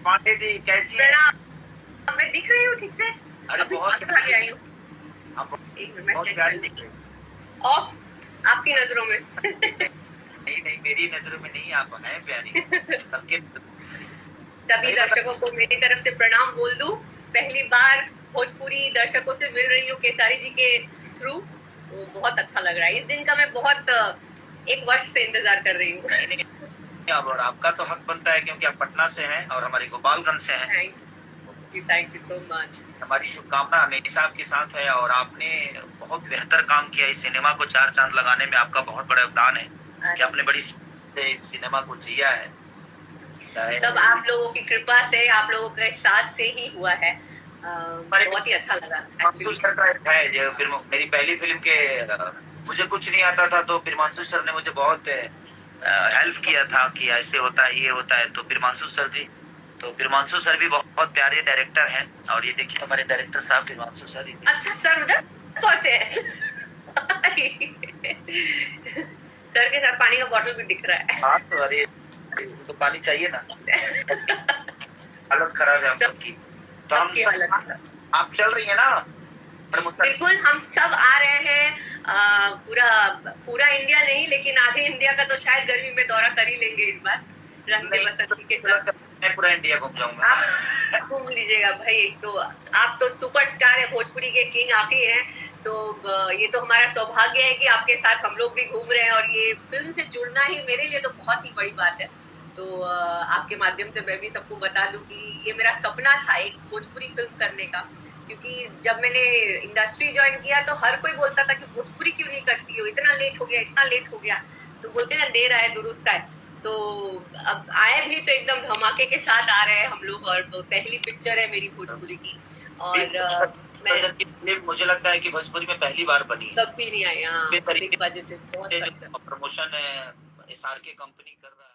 पांडे जी कैसी हैं? प्रणाम। मैं दिख रही हूँ ठीक से? अरे बहुत भागे आई हूँ। आप एक मिनट मैं बहुत चेक प्यारी कर दिख लूँ। रही हैं। और आपकी नजरों में नहीं नहीं, मेरी नजरों में नहीं, आप हैं प्यारी सबके। सभी नहीं दर्शकों को मेरी तरफ से प्रणाम बोल दूं। पहली बार भोजपुरी दर्शकों से मिल रही हूँ केसारी जी के थ्रू, तो बहुत अच्छा लग रहा है। इस दिन का मैं बहुत एक वर्ष से इंतजार कर रही हूँ। नहीं नहीं, और आपका तो हक बनता है क्योंकि आप पटना से हैं और हमारी गोपालगंज से हैं। Thank you so much. हमारी शुभकामना हमेशा आपके साथ है और आपने बहुत बेहतर काम किया। इस सिनेमा को चार चांद लगाने में आपका बहुत बड़ा योगदान है कि आपने बड़ी से इस सिनेमा को जिया है। सब आप लोगों की कृपा से, आप लोगों के साथ से ही हुआ है। बहुत ही अच्छा लगा। प्रियमांशु सर का एक है जो फिल्म, मेरी पहली फिल्म के मुझे कुछ नहीं आता था तो प्रियमांशु सर ने मुझे बहुत हेल्प किया था कि ऐसे होता है ये होता है। तो प्रियमांशु सर भी बहुत प्यारे डायरेक्टर हैं। और ये देखिए हमारे डायरेक्टर साहब प्रियमांशु सर। अच्छा सर उधर पहुंचे सर के साथ पानी का बोतल भी दिख रहा है। हाँ तो अरे तो पानी चाहिए ना हालत खराब है हम सबकी। तो हम आप चल रही है ना? बिल्कुल, हम सब आ रहे हैं। पूरा पूरा इंडिया नहीं, लेकिन आधे इंडिया का तो शायद गर्मी में दौरा कर ही लेंगे इस बार रंग बसंती के साथ। मैं पूरा इंडिया घूम जाऊंगा। आप घूम लीजिएगा भाई। एक तो आप तो सुपरस्टार है, भोजपुरी के किंग आप ही हैं। तो ये तो हमारा सौभाग्य है कि आपके साथ हम लोग भी घूम रहे हैं, और ये फिल्म से जुड़ना ही मेरे लिए तो बहुत ही बड़ी बात है। तो आपके माध्यम से मैं भी सबको बता दूं कि ये मेरा सपना था एक भोजपुरी फिल्म करने का। क्योंकि जब मैंने इंडस्ट्री ज्वाइन किया तो हर कोई बोलता था कि भोजपुरी क्यों नहीं करती हो, इतना लेट हो गया, इतना लेट हो गया। तो बोलते ना देर आए दुरुस्त आए। तो अब आए भी तो एकदम धमाके के साथ आ रहे हैं हम लोग, और पहली पिक्चर है मेरी भोजपुरी की। और मैं मुझे लगता है कि भोजपुरी में पहली बार बनी है। कभी नहीं आई। हाँ, बिग बजट बहुत अच्छा प्रमोशन SRK कंपनी कर रहा है।